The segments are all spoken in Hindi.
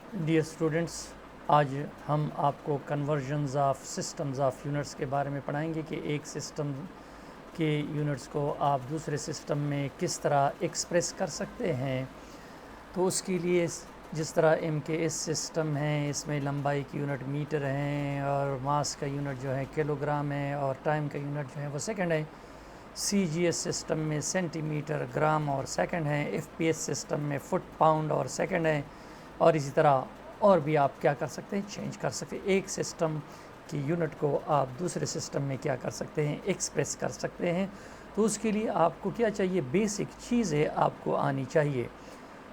डियर स्टूडेंट्स, आज हम आपको convergence of systems of units के बारे में पढ़ाएंगे कि एक सिस्टम के यूनिट्स को आप दूसरे सिस्टम में किस तरह एक्सप्रेस कर सकते हैं। तो उसके लिए जिस तरह एम के एस सिस्टम है, इसमें लंबाई की यूनिट मीटर हैं और मास का यूनिट जो है किलोग्राम है और टाइम का यूनिट जो है वो सेकंड है। सी जी एस सिस्टम में सेंटीमीटर, ग्राम और सेकंड है। एफ पी एस सिस्टम में फुट, पाउंड और सेकंड है। और इसी तरह और भी आप क्या कर सकते हैं, चेंज कर सकते हैं। एक सिस्टम की यूनिट को आप दूसरे सिस्टम में क्या कर सकते हैं, एक्सप्रेस कर सकते हैं। तो उसके लिए आपको क्या चाहिए, बेसिक चीज़ें आपको आनी चाहिए।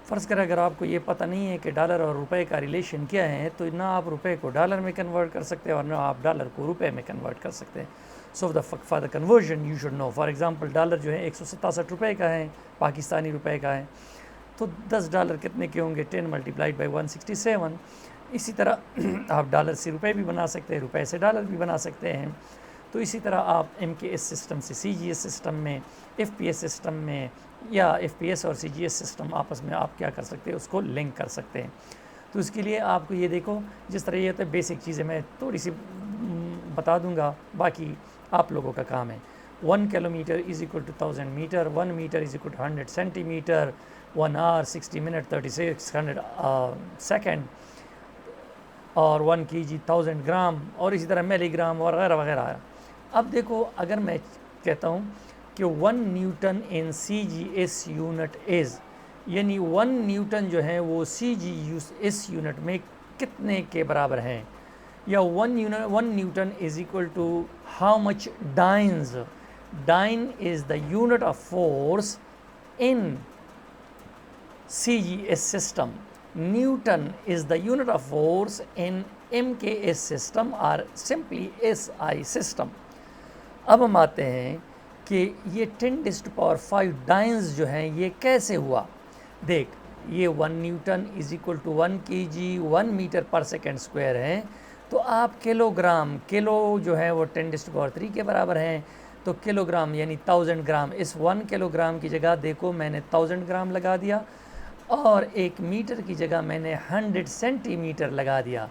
फ़र्ज़ करें अगर आपको ये पता नहीं है कि डॉलर और रुपए का रिलेशन क्या है, तो ना आप रुपए को डॉलर में कन्वर्ट कर सकते हैं और ना आप डॉलर को रुपए में कन्वर्ट कर सकते हैं। So for the conversion you should know. For example dollar जो है 167 रुपये का है, पाकिस्तानी रुपए का है। तो $10 कितने के होंगे, 10 मल्टीप्लाइड बाई 167। इसी तरह आप डॉलर से रुपए भी बना सकते हैं, रुपए से डॉलर भी बना सकते हैं। तो इसी तरह आप एम के एस सिस्टम से सी जी एस सिस्टम में, एफ पी एस सिस्टम में, या एफ पी एस और सी जी एस सिस्टम आपस में आप क्या कर सकते हैं, उसको लिंक कर सकते हैं। तो इसके लिए आपको ये देखो, जिस तरह ये होता है बेसिक चीज़ें मैं थोड़ी सी बता दूंगा, बाकी आप लोगों का काम है। 1 kilometre is equal to 1000 metre, 1 metre is equal to 100 centimetre, 1 hour 60 minute 3600 second, और 1 kg 1000 ग्राम, और इसी तरह मिलीग्राम वगैरह वगैरह। अब देखो, अगर मैं कहता हूँ कि 1 newton in C G S unit is, यानी 1 न्यूटन जो है वो सी जी एस यूनिट में कितने के बराबर हैं, या 1 newton is equal to how much dynes. Dyne is the unit of force in CGS system. Newton is the unit of force in MKS system or simply SI system. अब हम आते हैं कि ये 10⁵ डाइन्स जो हैं ये कैसे हुआ। देख, ये 1 newton is equal to 1 kg 1 metre per second square है। तो आप किलोग्राम, किलो जो है वो 10⁵ के बराबर हैं। तो किलोग्राम यानी 1000 ग्राम, इस 1 किलोग्राम की जगह देखो मैंने 1000 ग्राम लगा दिया, और 1 मीटर की जगह मैंने 100 सेंटीमीटर लगा दिया।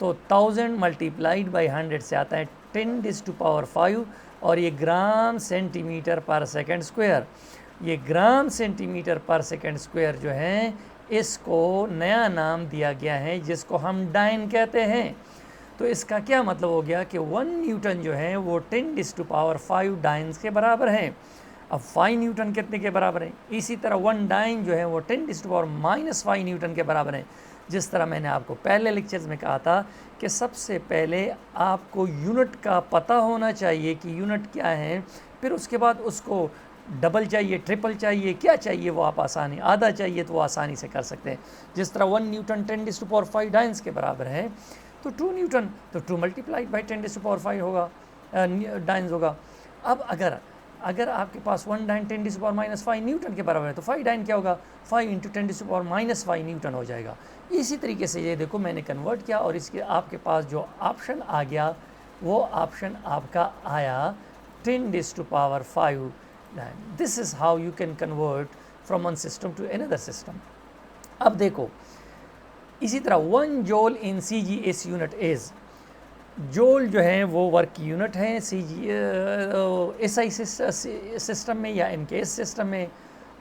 तो 1000 मल्टीप्लाइड बाई 100 से आता है 10⁵, और ये ग्राम सेंटीमीटर पर सेकंड स्क्वायर। ये ग्राम सेंटीमीटर पर सेकंड स्क्वायर जो है, इसको नया नाम दिया गया है जिसको हम डाइन कहते हैं। तो इसका क्या मतलब हो गया कि 1 न्यूटन जो है वो 10⁵ डाइन्स के बराबर है। अब 5 न्यूटन कितने के बराबर है, इसी तरह 1 डाइन जो है वो 10⁻⁻5 न्यूटन के बराबर है। जिस तरह मैंने आपको पहले लेक्चर्स में कहा था कि सबसे पहले आपको यूनिट का पता होना चाहिए कि यूनिट क्या है, फिर उसके बाद उसको डबल चाहिए, ट्रिपल चाहिए, क्या चाहिए वो आप आसानी, आधा चाहिए तो वो आसानी से कर सकते हैं। जिस तरह 1 न्यूटन 10⁵ डाइन्स के बराबर है, तो 2 न्यूटन तो 2 मल्टीप्लाइड बाई 10⁵ होगा, डाइन्स होगा। अब अगर आपके पास 1 डाइन 10⁻⁻5 न्यूटन के बराबर है, तो 5 डाइन क्या होगा, 5 इंटू 10⁻⁻5 न्यूटन हो जाएगा। इसी तरीके से ये देखो मैंने कन्वर्ट किया, और इसके आपके पास जो ऑप्शन आ गया वो ऑप्शन आपका आया 10⁵. This is how you can convert from one system to another system. अब देखो, इसी तरह 1 joule in C G S unit is, joule जो है वो वर्क की यूनिट है सी जी एस आई सिस्टम में या एम के एस सिस्टम में,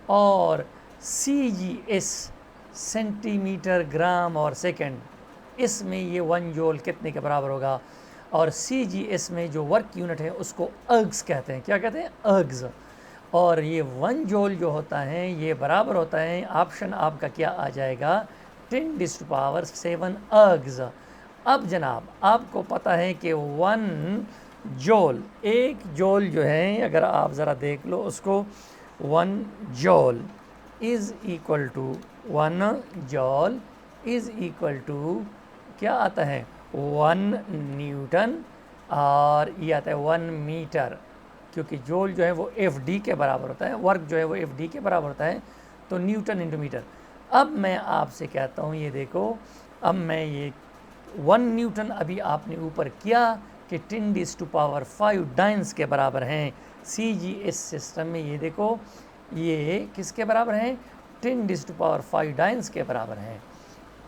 और सी जी एस सेंटीमीटर, ग्राम और सेकंड, इसमें ये 1 जूल कितने के बराबर होगा। और सी जी एस में जो वर्क यूनिट है उसको अर्ग्स कहते हैं। क्या कहते हैं, अर्ग्स। और ये 1 जूल जो होता है ये बराबर होता है, ऑप्शन आपका क्या आ जाएगा, 10⁻7 अर्ग्स। अब जनाब आपको पता है कि 1 जूल, 1 जूल जो है, अगर आप ज़रा देख लो उसको, 1 joule is equal to 1 joule is equal to क्या आता है, 1 न्यूटन, और ये आता है 1 मीटर, क्योंकि जूल जो है वो एफ डी के बराबर होता है, वर्क जो है वो एफ डी के बराबर होता है, तो न्यूटन इंटू मीटर। अब मैं आपसे कहता हूँ, ये देखो, अब मैं ये 1 न्यूटन अभी आपने ऊपर किया कि 10⁵ डाइन्स के बराबर हैं सी जी एस सिस्टम में। ये देखो, ये किसके बराबर हैं, 10⁵ डाइन्स के बराबर हैं।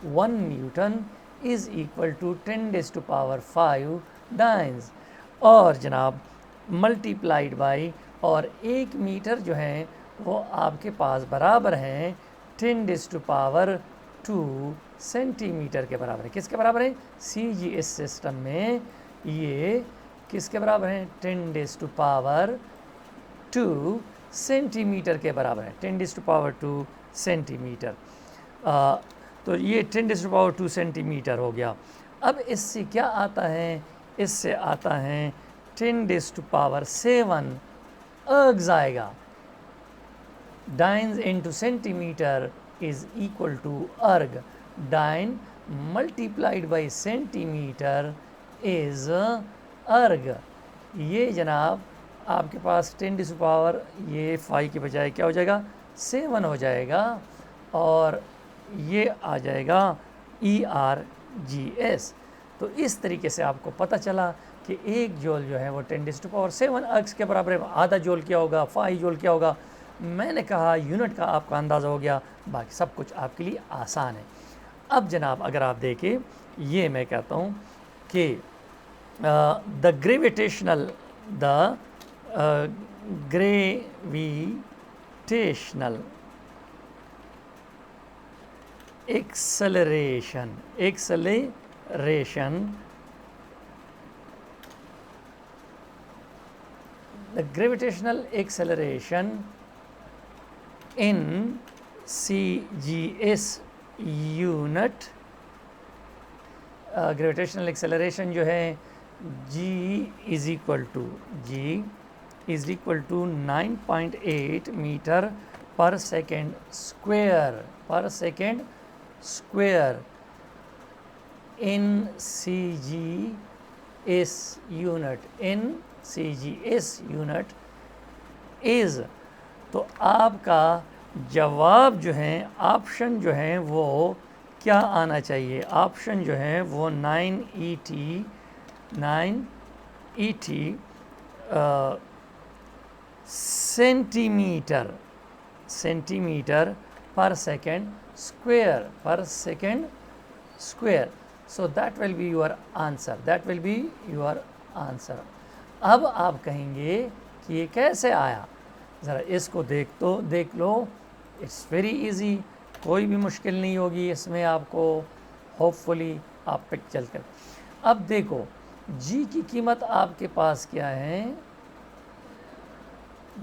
1 newton is equal to 10⁵ dynes, और जनाब मल्टीप्लाइड बाई, और 1 मीटर जो है वो आपके पास बराबर हैं 10⁻² सेंटीमीटर के बराबर है। किसके बराबर है? CGS सिस्टम में ये किसके बराबर हैं? 10⁻² सेंटीमीटर के बराबर है, 10⁻² सेंटीमीटर। तो ये 10⁻² सेंटीमीटर हो गया। अब इससे क्या आता है? इससे आता है 10⁻⁷ अर्ग्स आएगा। Dynes into centimetre is equal to erg. Dyne multiplied by centimetre is erg. ये जनाब आपके पास 10⁻, ये 5 के बजाय क्या हो जाएगा? 7 हो जाएगा, और ये आ जाएगा ERGS। तो इस तरीके से आपको पता चला कि 1 जूल जो है वो 10⁻⁷ अर्ग्स के बराबर है। आधा जूल क्या होगा, 5 जूल क्या होगा? मैंने कहा यूनिट का आपका अंदाज़ा हो गया, बाकी सब कुछ आपके लिए आसान है। अब जनाब अगर आप देखें, ये मैं कहता हूँ कि the gravitational acceleration the gravitational acceleration in CGS unit, gravitational acceleration जो है G is equal to 9.8 metre per second square in CGS unit is. तो आपका जवाब जो है, ऑप्शन जो है वो क्या आना चाहिए? ऑप्शन जो है वो 9 ET सेंटीमीटर पर second square. So that will be your answer. अब आप कहेंगे कि ये कैसे आया? ज़रा इसको देख लो। इट्स वेरी इजी, कोई भी मुश्किल नहीं होगी इसमें आपको। होपफुली आप पे चलकर अब देखो जी की कीमत आपके पास क्या है।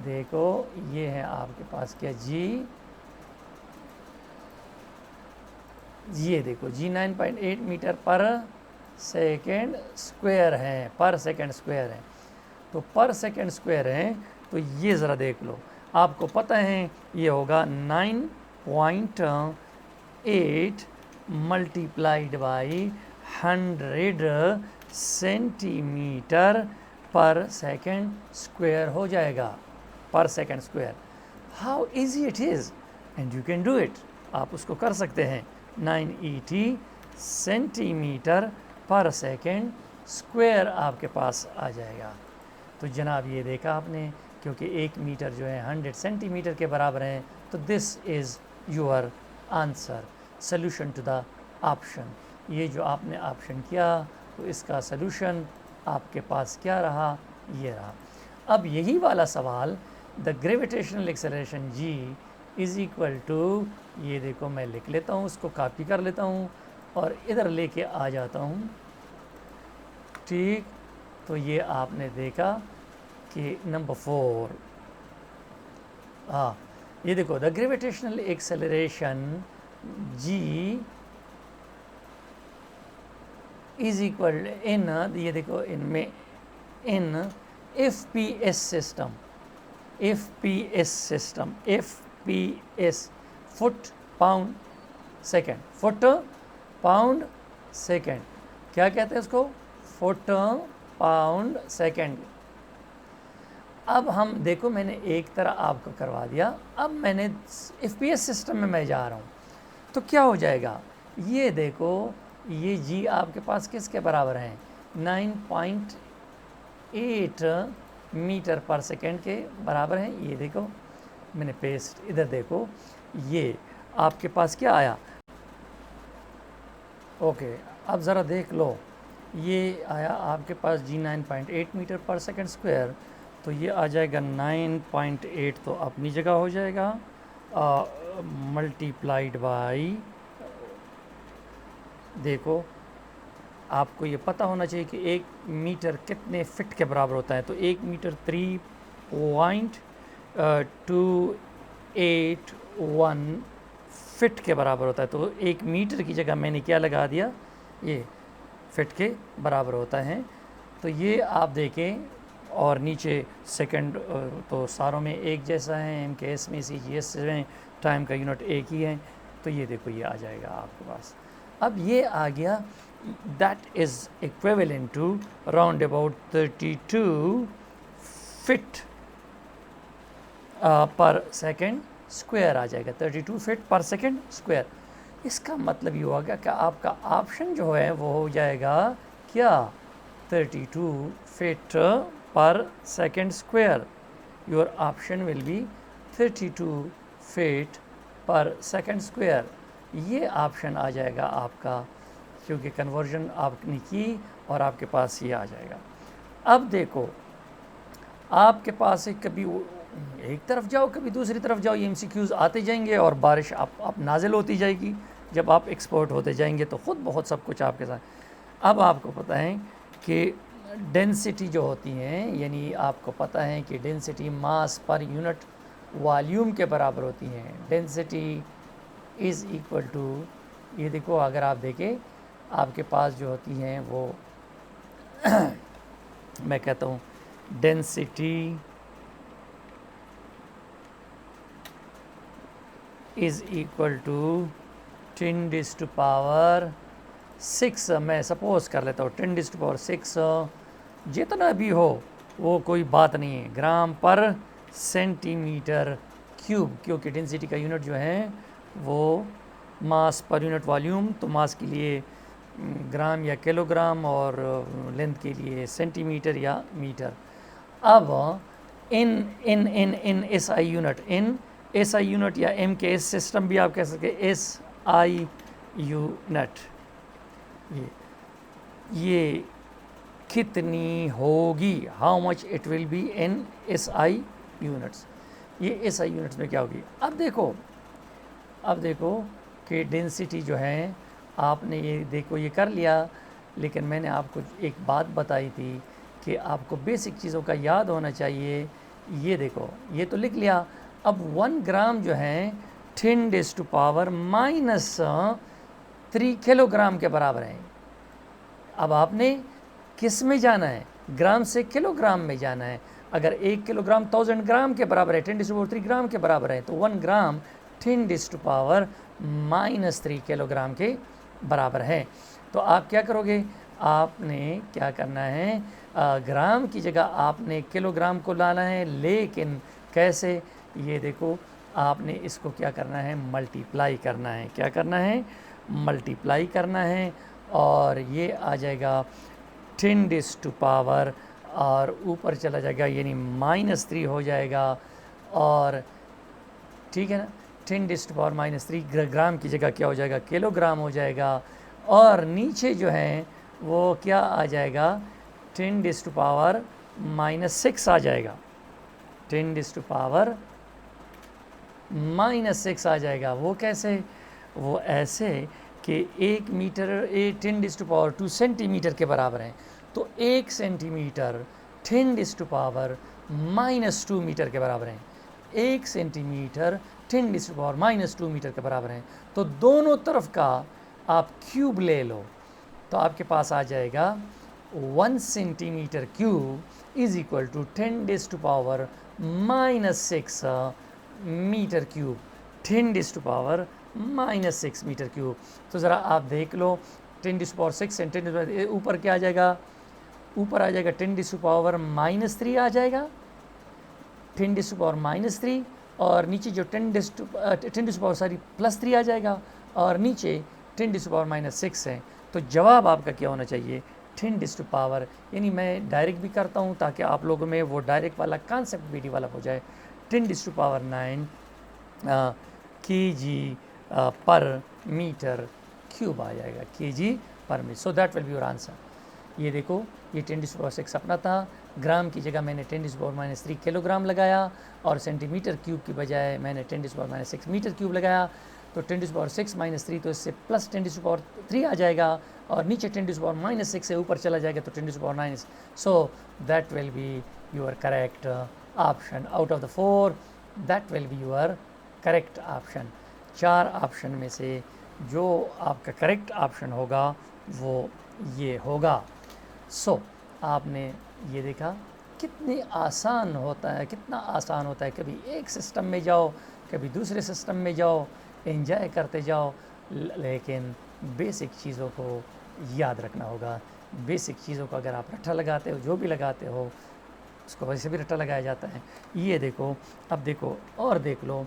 देखो ये है आपके पास क्या जी, ये देखो जी 9.8 मीटर पर सेकेंड स्क्वायर है, तो पर सेकेंड स्क्वायर है। तो ये ज़रा देख लो, आपको पता है ये होगा 9.8 मल्टीप्लाइड बाई 100 सेंटीमीटर पर सेकेंड स्क्वायर हो जाएगा, पर second square. How easy it is and you can do it. आप उसको कर सकते हैं। 9 सेंटीमीटर पर सेकेंड स्क्वायर आपके पास आ जाएगा। तो जनाब ये देखा आपने, क्योंकि 1 मीटर जो है 100 सेंटीमीटर के बराबर है, तो this is your answer, solution to the option. ये जो आपने ऑप्शन किया तो इसका सॉल्यूशन आपके पास क्या रहा? ये रहा। अब यही वाला सवाल, the gravitational acceleration G is equal to, ये देखो मैं लिख लेता हूँ, उसको कॉपी कर लेता हूँ और इधर लेके आ जाता हूँ। ठीक, तो ये आपने देखा कि नंबर 4, हाँ ये देखो the gravitational acceleration G is equal in, ये देखो इनमें इन FPS फुट पाउंड सेकेंड, क्या कहते हैं उसको? Foot pound second. अब हम देखो, मैंने एक तरह आपको करवा दिया, अब मैंने FPS सिस्टम में मैं जा रहा हूँ, तो क्या हो जाएगा? ये देखो ये जी आपके पास किसके बराबर है? 9.8 मीटर पर सेकेंड के बराबर है। ये देखो मैंने पेस्ट, इधर देखो ये आपके पास क्या आया? ओके, अब ज़रा देख लो, ये आया आपके पास जी 9.8 मीटर पर सेकंड स्क्वायर, तो ये आ जाएगा 9.8 तो अपनी जगह हो जाएगा, मल्टीप्लाइड बाई, देखो आपको ये पता होना चाहिए कि 1 मीटर कितने फिट के बराबर होता है, तो 1 मीटर 3.281 फिट के बराबर होता है। तो 1 मीटर की जगह मैंने क्या लगा दिया, ये फिट के बराबर होता है। तो ये आप देखें, और नीचे सेकंड तो सारों में एक जैसा है, एम के एस में, सी जी एस में टाइम का यूनिट एक ही है, तो ये देखो ये आ जाएगा आपके पास। अब ये आ गया, that is equivalent to round about 32 feet per second square आ जाएगा, 32 फिट पर सेकंड स्क्वायर। इसका मतलब ये होगा कि आपका ऑप्शन जो है वो हो जाएगा क्या, 32 feet per second square. Your option will be 32 feet पर सेकंड स्क्वायर। ये ऑप्शन आ जाएगा आपका, क्योंकि कन्वर्जन आपने की और आपके पास ये आ जाएगा। अब देखो, आपके पास कभी एक तरफ जाओ कभी दूसरी तरफ जाओ, ये MCQs आते जाएंगे और बारिश आप नाजिल होती जाएगी। जब आप एक्सपोर्ट होते जाएंगे तो ख़ुद बहुत सब कुछ आपके साथ। अब आपको पता है कि डेंसिटी जो होती हैं, यानी आपको पता है कि density mass per unit volume के बराबर होती हैं। डेंसिटी इज़ इक्वल टू, ये देखो अगर आप देखें आपके पास जो होती हैं वो मैं कहता हूँ डेंसिटी इज़ इक्वल टू 10⁻⁶, मैं सपोज़ कर लेता हूँ 10⁻⁶, जितना भी हो वो कोई बात नहीं है, ग्राम पर सेंटीमीटर क्यूब, क्योंकि डेंसिटी का यूनिट जो है वो मास पर यूनिट वॉल्यूम, तो मास के लिए ग्राम या किलोग्राम और लेंथ के लिए सेंटीमीटर या मीटर। अब in in in in S I unit, in S I unit या एम के एस सिस्टम भी आप कह सकते हैं, एस आई यूनिट, ये कितनी होगी, how much it will be in S I units. ये एस आई यूनिट्स में क्या होगी। अब देखो कि डेंसिटी जो है, आपने ये देखो ये कर लिया, लेकिन मैंने आपको एक बात बताई थी कि आपको बेसिक चीज़ों का याद होना चाहिए। ये देखो ये तो लिख लिया। अब 1 ग्राम जो है 10⁻³ किलोग्राम के बराबर है। अब आपने किस में जाना है, ग्राम से किलोग्राम में जाना है। अगर 1 किलोग्राम 1000 ग्राम के बराबर है, 10⁻³ ग्राम के बराबर है, तो 1 ग्राम 10⁻³ किलोग्राम के बराबर है। तो आप क्या करोगे, आपने क्या करना है, ग्राम की जगह आपने किलोग्राम को लाना है, लेकिन कैसे, ये देखो आपने इसको क्या करना है, मल्टीप्लाई करना है। क्या करना है, मल्टीप्लाई करना है, और ये आ जाएगा 10⁻, और ऊपर चला जाएगा यानी -3 हो जाएगा, और ठीक है ना, 10⁻³ ग्राम की जगह क्या हो जाएगा, किलोग्राम हो जाएगा। और नीचे जो है वो क्या आ जाएगा, 10⁻⁻6 आ जाएगा, 10⁻⁻6 आ जाएगा। वो कैसे, वो ऐसे कि 1 मीटर 10⁻² सेंटीमीटर के बराबर है, तो 1 सेंटीमीटर 10⁻⁻² मीटर के बराबर है। 1 सेंटीमीटर 10⁻⁻² मीटर के बराबर है। तो दोनों तरफ का आप क्यूब ले लो, तो आपके पास आ जाएगा 1 centimetre cube is equal to 10⁻⁻6 metre cube, 10⁻⁻6 metre cube. तो ज़रा आप देख लो, 10⁻6 एंड 10 ऊपर क्या आ जाएगा, ऊपर आ जाएगा 10⁻⁻3 आ जाएगा, 10⁻⁻3, और नीचे जो 10⁻+3 आ जाएगा, और नीचे 10⁻⁻6 है। तो जवाब आपका क्या होना चाहिए, 10⁻, यानी मैं डायरेक्ट भी करता हूँ ताकि आप लोगों में वो डायरेक्ट वाला कॉन्सेप्ट भी डेवलप हो जाए। 10⁻9 kg पर मीटर क्यूब आ जाएगा, kg/मीटर। So that will be your answer. ये देखो, ये 10⁻⁶ अपना था, ग्राम की जगह मैंने 10⁻³ किलोग्राम लगाया, और सेंटीमीटर क्यूब की बजाय मैंने 10⁻⁶ मीटर क्यूब लगाया। तो 10⁻⁶ - 3 तो इससे प्लस 10⁻³ आ जाएगा, और नीचे 10⁻⁻6 से ऊपर चला जाएगा तो 10⁻⁹। सो that will be your correct option. Out of the 4 that will be your correct option. 4 option में से जो आपका करेक्ट ऑप्शन होगा वो ये होगा। सो आपने ये देखा कितनी आसान होता है, कितना आसान होता है। कभी एक सिस्टम में जाओ, कभी दूसरे सिस्टम में जाओ, एंजॉय करते जाओ, लेकिन बेसिक चीज़ों को याद रखना होगा। बेसिक चीज़ों को अगर आप रट्टा लगाते हो, जो भी लगाते हो उसको वैसे भी रट्टा लगाया जाता है। ये देखो, अब देखो और देख लो,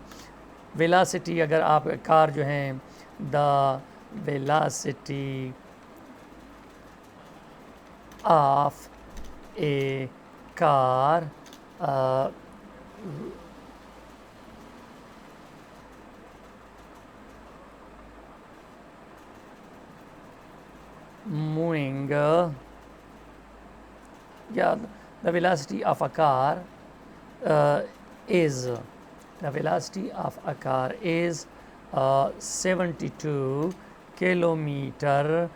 वेलासिटी अगर आप कार जो है, the velocity of A car moving the velocity of a car is the velocity of a car is 72 kilometer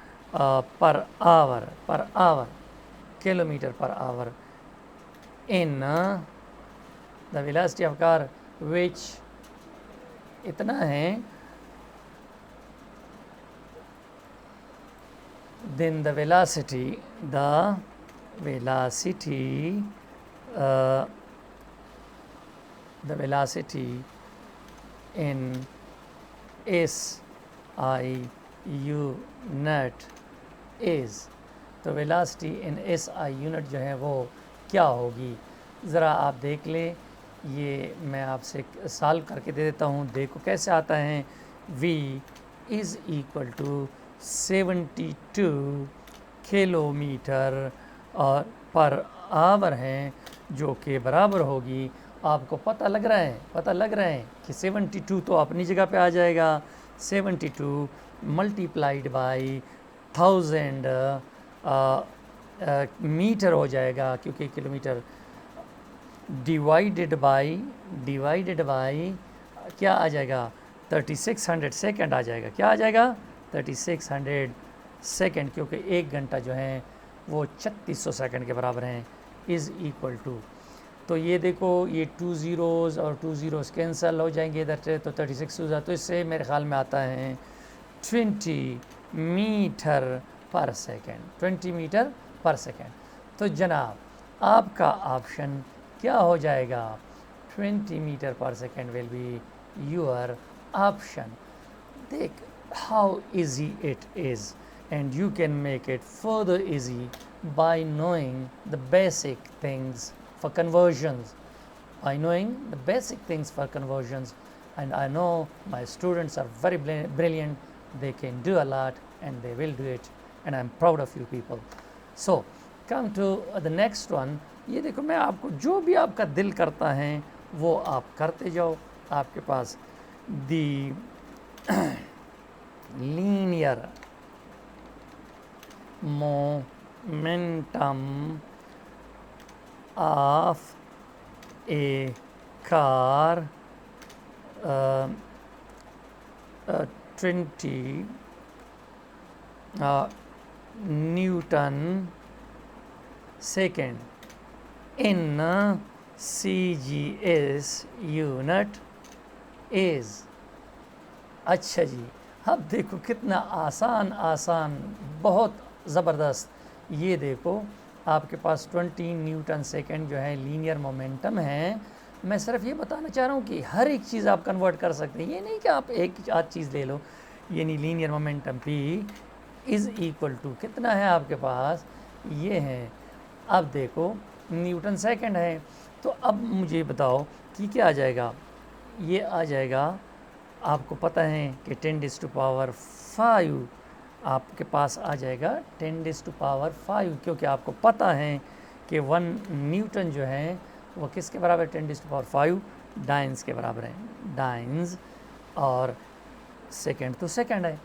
per hour kilometer per hour in the velocity of car which इतना है, then the velocity in SI unit is, तो वेलासिटी इन SI यूनिट जो है वो क्या होगी, ज़रा आप देख लें। ये मैं आपसे सॉल्व करके दे देता हूँ, देखो कैसे आता है। V is equal to 72 kilometre और पर आवर है, जो कि बराबर होगी, आपको पता लग रहा है कि 72 तो अपनी जगह पे आ जाएगा। 72 मल्टीप्लाइड बाई 1000 मीटर हो जाएगा, क्योंकि किलोमीटर डिवाइडेड बाई क्या आ जाएगा, 3600 सेकंड आ जाएगा। क्या आ जाएगा, 3600 सेकंड, क्योंकि 1 घंटा जो है वो 3600 सेकंड के बराबर हैं। इज़ इक्वल टू, तो ये देखो, ये 2 ज़ीरोज़ और 2 ज़ीरोज़ कैंसिल हो जाएंगे इधर से, तो 36 हो जाए, तो इससे मेरे ख्याल में आता है 20 metre per second, 20 metre per second. तो जनाब आपका ऑप्शन क्या हो जाएगा, 20 metre per second will be your option. देख how easy it is, and you can make it further easy by knowing the basic things for conversions, and I know my students are very brilliant, they can do a lot and they will do it, and I'm proud of you people. So come to the next one। ये देखो, मैं आपको जो भी आपका दिल करता है वो आप करते जाओ। आपके पास दी linear momentum of a car 20 Newton second in CGS unit is। अच्छा जी, अब देखो कितना आसान, बहुत ज़बरदस्त। ये देखो आपके पास 20 न्यूटन सेकेंड जो है लीनियर मोमेंटम है। मैं सिर्फ ये बताना चाह रहा हूँ कि हर एक चीज़ आप कन्वर्ट कर सकते हैं, ये नहीं कि आप एक आध चीज़ ले लो। यानी linear momentum P is equal to कितना है आपके पास, ये है। अब देखो न्यूटन सेकेंड है, तो अब मुझे बताओ कि क्या आ जाएगा। ये आ जाएगा, आपको पता है कि 10⁵ आपके पास आ जाएगा 10⁵, क्योंकि आपको पता है कि 1 न्यूटन जो है वो किसके बराबर, 10⁵ डाइन्स के बराबर है। डाइन्स और सेकंड तो सेकंड है।